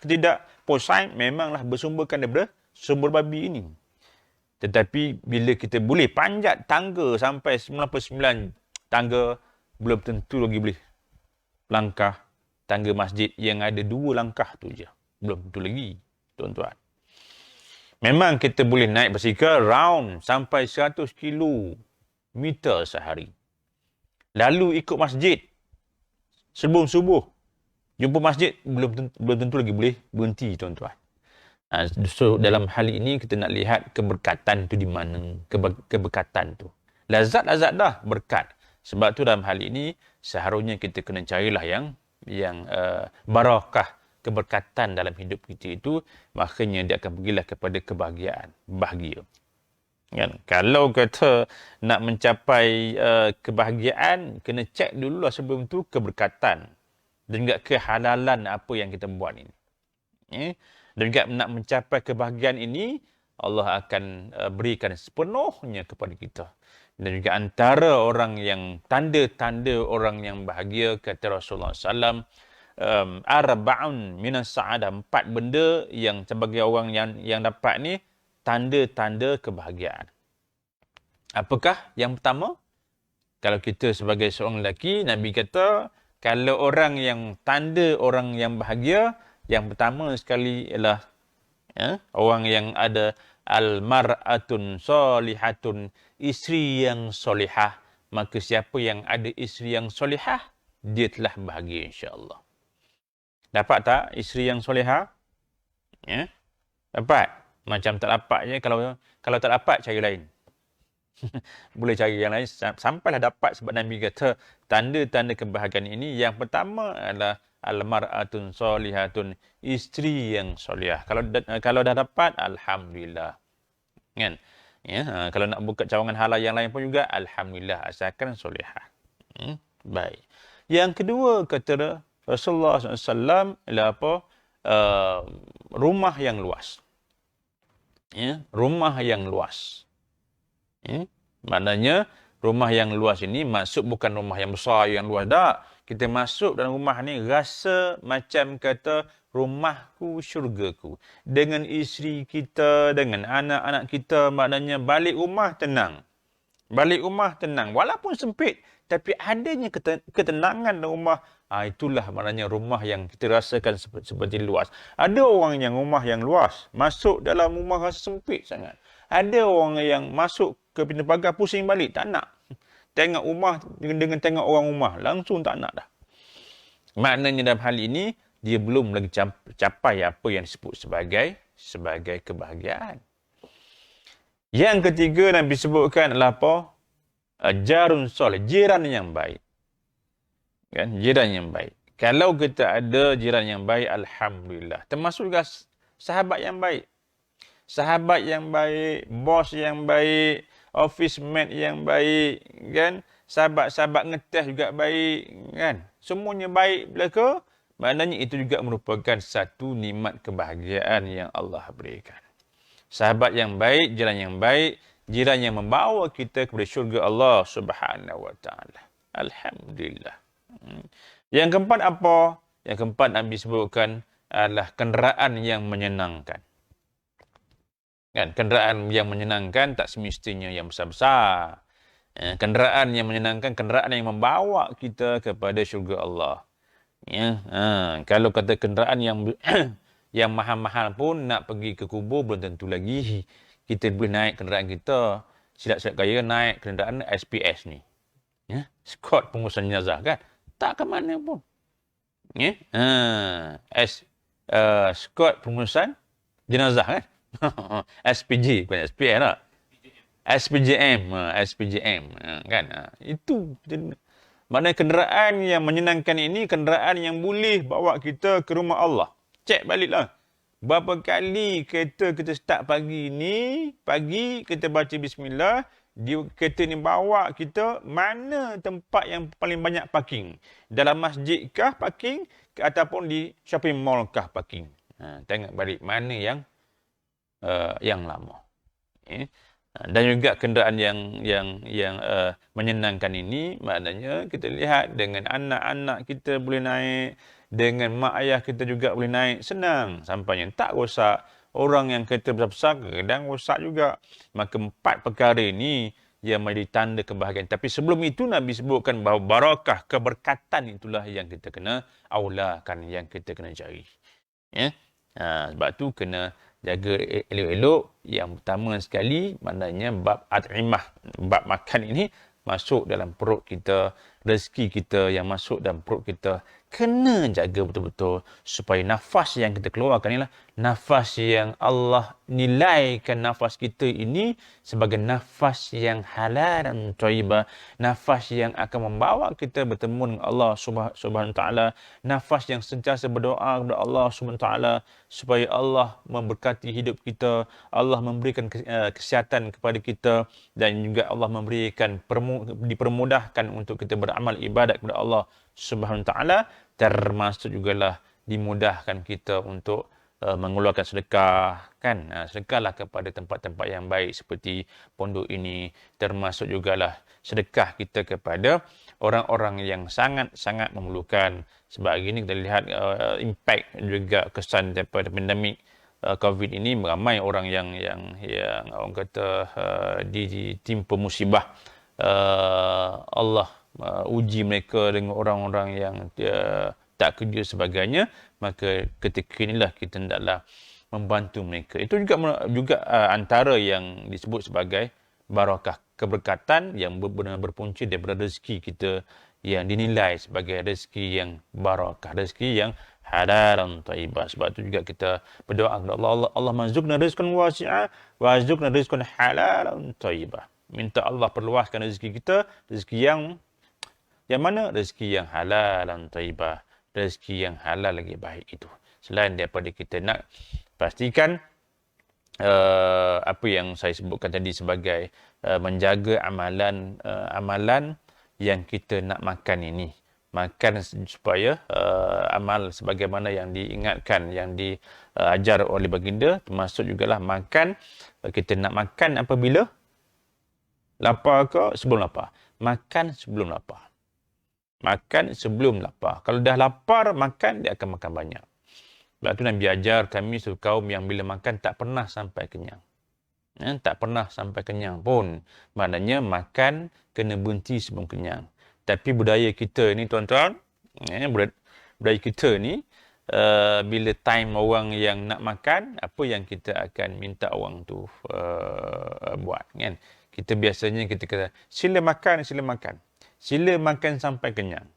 tidak. Porcine memanglah bersumberkan daripada sumber babi ini. Tetapi bila kita boleh panjat tangga sampai 99 tangga, belum tentu lagi boleh langkah tangga masjid yang ada 2 langkah tu je. Belum tentu lagi, tuan-tuan. Memang kita boleh naik basikal round sampai 100 kilometer sehari. Lalu ikut masjid sebelum subuh. Jumpa masjid, belum tentu lagi boleh berhenti, tuan-tuan. So, dalam hal ini kita nak lihat keberkatan tu di mana. Keberkatan tu. Lazat dah, berkat. Sebab tu dalam hal ini, seharusnya kita kena carilah yang barakah, keberkatan dalam hidup kita itu, makanya dia akan pergilah kepada kebahagiaan, bahagia. Kan? Kalau kata nak mencapai kebahagiaan, kena cek dululah sebelum tu keberkatan dan juga kehalalan apa yang kita buat ini. Dan juga nak mencapai kebahagiaan ini, Allah akan berikan sepenuhnya kepada kita. Dan juga antara orang yang tanda-tanda orang yang bahagia, kata Rasulullah SAW, arba'un minas sa'adah, 4 benda yang sebagai orang yang dapat ni tanda-tanda kebahagiaan. Apakah yang pertama? Kalau kita sebagai seorang lelaki, Nabi kata, kalau orang yang tanda orang yang bahagia, yang pertama sekali ialah orang yang ada almar'atun solihatun, isteri yang solihah. Maka siapa yang ada isteri yang solihah, dia telah bahagia insya-Allah. Dapat tak isteri yang solihah? Ya? Dapat. Macam tak dapat je, kalau tak dapat cari lain. Boleh cari yang lain sampailah dapat, sebab Nabi kata tanda-tanda kebahagiaan ini yang pertama adalah almar'atun solihatun, isteri yang solihah. Kalau dah dapat, alhamdulillah. Kan? Ya, kalau nak buka cawangan halal yang lain pun juga alhamdulillah, asalkan solihah. Baik. Yang kedua kata Rasulullah SAW ialah apa? Rumah yang luas. Ya, rumah yang luas. Maknanya rumah yang luas ini maksud bukan rumah yang besar, yang luas. Tak. Kita masuk dalam rumah ni rasa macam kata rumahku, syurgaku. Dengan isteri kita, dengan anak-anak kita, maknanya balik rumah tenang. Balik rumah tenang. Walaupun sempit, tapi adanya ketenangan dalam rumah. Itulah maknanya rumah yang kita rasakan seperti luas. Ada orang yang rumah yang luas, masuk dalam rumah rasa sempit sangat. Ada orang yang masuk ke pintu pagar pusing balik, tak nak. Tengok rumah dengan tengok orang rumah, langsung tak nak dah. Maknanya dalam hal ini, dia belum lagi capai apa yang disebut sebagai kebahagiaan. Yang ketiga Nabi sebutkan adalah apa? Jarun soleh, jiran yang baik. Kan? Jiran yang baik. Kalau kita ada jiran yang baik, alhamdulillah. Termasuk juga sahabat yang baik. Sahabat yang baik, bos yang baik, office mate yang baik, kan? Sahabat-sahabat ngetes juga baik, kan? Semuanya baik belaka. Maknanya itu juga merupakan satu nikmat kebahagiaan yang Allah berikan. Sahabat yang baik, jiran yang baik, jiran yang membawa kita kepada syurga Allah Subhanahu wa taala. Alhamdulillah. Yang keempat apa? Yang keempat Nabi sebutkan adalah kenderaan yang menyenangkan. Kan, kenderaan yang menyenangkan tak semestinya yang besar-besar. Kenderaan yang menyenangkan, kenderaan yang membawa kita kepada syurga Allah. Ya, kalau kata kenderaan yang yang mahal-mahal pun nak pergi ke kubur belum tentu lagi kita boleh naik kenderaan kita. Silap-silap kaya naik kenderaan SPS ni. Ya, skot pengurusan jenazah kan. Tak ke mana pun. Ya, skot pengurusan jenazah kan. SPG bukan SPN lah. SPJM kan. Itu maknanya kenderaan yang menyenangkan ini kenderaan yang boleh bawa kita ke rumah Allah. Cek baliklah. Berapa kali kereta kita start pagi ni, pagi kita baca bismillah, kereta ni bawa kita mana tempat yang paling banyak parking. Dalam masjid kah parking ataupun di shopping mall kah parking. Tengok balik mana yang lama. Dan juga kenderaan yang menyenangkan ini maknanya kita lihat dengan anak-anak kita boleh naik, dengan mak ayah kita juga boleh naik senang sampainya, tak rosak. Orang yang kereta besar-besar kadang rosak juga. Maka 4 perkara ini yang menjadi tanda kebahagiaan. Tapi sebelum itu Nabi sebutkan bahawa barakah, keberkatan itulah yang kita kena aulakan, yang kita kena cari. Ya. Sebab tu kena jaga elok-elok. Yang pertama sekali maknanya bab at'imah, bab makan ini masuk dalam perut kita, rezeki kita yang masuk dalam perut kita kena jaga betul-betul supaya nafas yang kita keluarkan inilah nafas yang Allah nilaikan nafas kita ini sebagai nafas yang halal dan thayyibah, nafas yang akan membawa kita bertemu dengan Allah Subhanahu taala, nafas yang sentiasa berdoa kepada Allah Subhanahu taala supaya Allah memberkati hidup kita, Allah memberikan kesihatan kepada kita dan juga Allah memberikan dipermudahkan untuk kita beramal ibadat kepada Allah Subhanahu taala, termasuk jugalah dimudahkan kita untuk mengeluarkan sedekah, kan? Sedekahlah kepada tempat-tempat yang baik seperti pondok ini, termasuk jugalah sedekah kita kepada orang-orang yang sangat-sangat memerlukan. Sebab ini kita lihat impact juga kesan daripada pandemik COVID ini, ramai orang yang orang kata ditimpa musibah. Allah uji mereka dengan orang-orang yang tak kerja sebagainya, maka ketika inilah kita hendaklah membantu mereka. Itu juga antara yang disebut sebagai barakah, keberkatan yang benar-benar berpunca daripada rezeki kita yang dinilai sebagai rezeki yang barakah, rezeki yang halalan thayyibah. Sebab tu juga kita berdoa kepada Allah, Allah mazukna rizqan wasi'a wa azukna rizqan halalan thayyibah. Minta Allah perluaskan rezeki kita, rezeki yang mana? Rezeki yang halalan thayyibah, rezeki yang halal lagi baik itu. Selain daripada kita nak pastikan apa yang saya sebutkan tadi sebagai menjaga amalan yang kita nak makan ini. Makan supaya amal sebagaimana yang diingatkan, yang diajar oleh baginda, termasuk jugalah makan. Kita nak makan apabila lapar ke sebelum lapar. Makan sebelum lapar. Makan sebelum lapar. Kalau dah lapar, makan, dia akan makan banyak. Sebab tu Nabi ajar kami satu kaum yang bila makan tak pernah sampai kenyang. Tak pernah sampai kenyang pun. Maknanya makan kena berhenti sebelum kenyang. Tapi budaya kita ni tuan-tuan, budaya kita ni, bila time orang yang nak makan, apa yang kita akan minta orang tu buat kan? Kita biasanya kita kata, sila makan, sila makan. Sila makan sampai kenyang.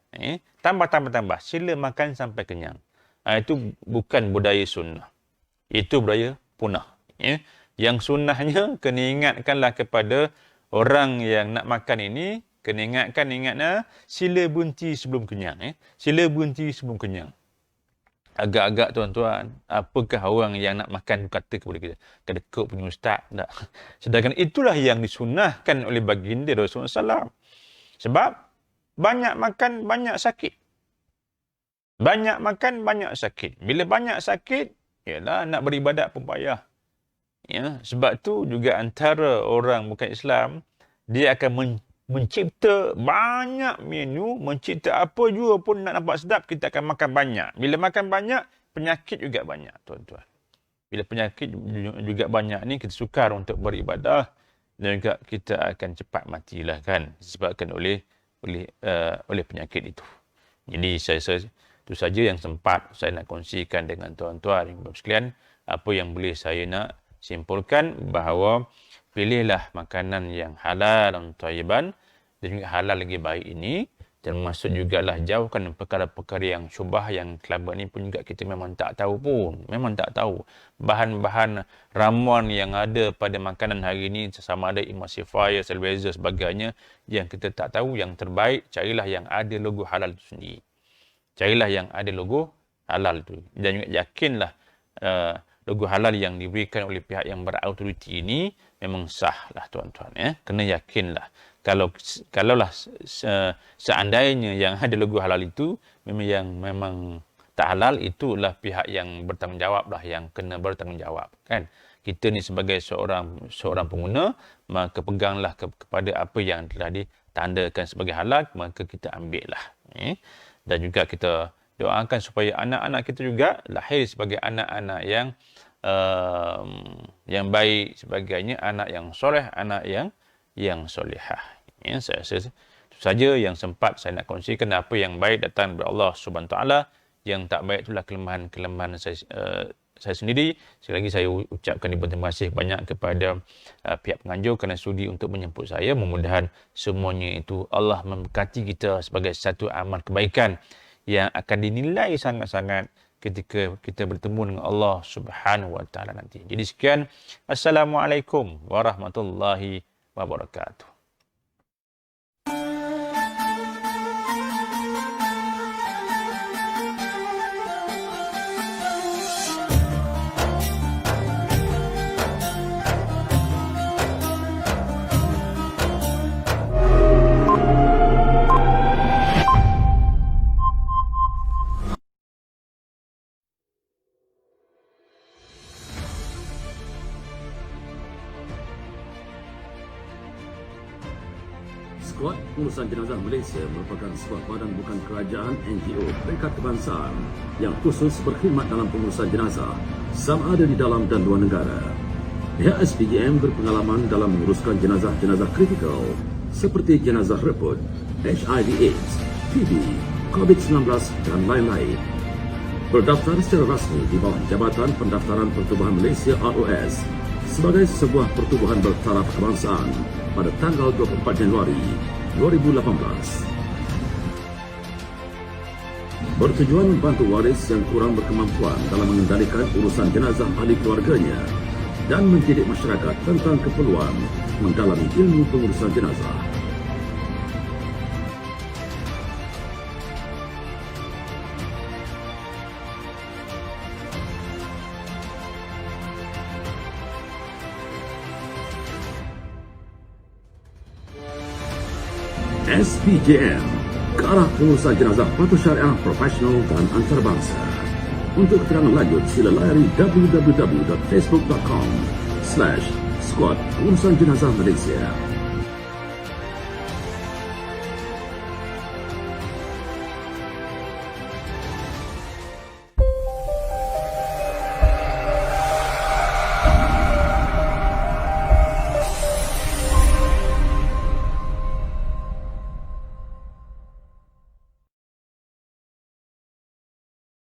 Tambah. Sila makan sampai kenyang. Itu bukan budaya sunnah. Itu budaya punah. Yang sunnahnya, kena ingatkanlah kepada orang yang nak makan ini, kena ingatlah, sila berhenti sebelum kenyang. Sila berhenti sebelum kenyang. Agak-agak tuan-tuan, apakah orang yang nak makan kata kepada kita, kedekut punya ustaz? Tak. Sedangkan itulah yang disunnahkan oleh baginda Rasulullah SAW. Sebab banyak makan, banyak sakit. Banyak makan, banyak sakit. Bila banyak sakit, ialah nak beribadat pun payah. Sebab tu juga antara orang bukan Islam, dia akan mencipta banyak menu, mencipta apa juga pun nak nampak sedap, kita akan makan banyak. Bila makan banyak, penyakit juga banyak, tuan-tuan. Bila penyakit juga banyak ni, kita sukar untuk beribadah dan juga kita akan cepat matilah kan, disebabkan oleh penyakit itu. Jadi itu saja yang sempat saya nak kongsikan dengan tuan-tuan dan sekalian. Apa yang boleh saya nak simpulkan bahawa pilihlah makanan yang halal dan thayyiban dan juga halal lagi baik ini, termasuk jugalah jauhkan perkara-perkara yang syubhah yang selama ni pun juga kita memang tak tahu pun. Memang tak tahu. Bahan-bahan ramuan yang ada pada makanan hari ini, sama ada emulsifier, sterilizer sebagainya, yang kita tak tahu, yang terbaik carilah yang ada logo halal itu sendiri. Carilah yang ada logo halal tu. Dan juga yakinlah logo halal yang diberikan oleh pihak yang berautoriti ini memang sah lah tuan-tuan. Kena yakinlah. Kalaulah seandainya yang ada logo halal itu memang tak halal, itulah pihak yang bertanggungjawab lah, yang kena bertanggungjawab kan. Kita ni sebagai seorang pengguna, maka peganglah kepada apa yang telah ditandakan sebagai halal, maka kita ambil lah. Dan juga kita doakan supaya anak-anak kita juga lahir sebagai anak-anak yang baik sebagainya, anak yang soleh, anak yang solehah. Saya rasa itu saja yang sempat saya nak kongsikan. Apa yang baik datang dari Allah Subhanahu Wa Taala, yang tak baik itulah kelemahan saya sendiri. Sekali lagi saya ucapkan terima kasih banyak kepada pihak penganjur kerana sudi untuk menjemput saya. Mudah-mudahan semuanya itu Allah memberkati kita sebagai satu amal kebaikan yang akan dinilai sangat-sangat ketika kita bertemu dengan Allah Subhanahu Wa Taala nanti. Jadi sekian. Assalamualaikum warahmatullahi wabarakatuh. Skuad Pengurusan Jenazah Malaysia merupakan skuad badan bukan kerajaan NGO peringkat kebangsaan yang khusus berkhidmat dalam pengurusan jenazah sama ada di dalam dan luar negara. Pihak SPJM berpengalaman dalam menguruskan jenazah-jenazah kritikal seperti jenazah reput, HIV/AIDS, TB, COVID-19 dan lain-lain. Berdaftar secara rasmi di bawah Jabatan Pendaftaran Pertubuhan Malaysia ROS sebagai sebuah pertubuhan bertaraf kebangsaan pada tanggal 24 Januari 2018. bertujuan membantu waris yang kurang berkemampuan dalam mengendalikan urusan jenazah ahli keluarganya dan mendidik masyarakat tentang keperluan mendalami ilmu pengurusan jenazah. SPJM, ke arah pengurusan jenazah patuh syariah profesional dan antarabangsa. Untuk keterangan lanjut, sila layari www.facebook.com/Squad Pengurusan Jenazah Malaysia.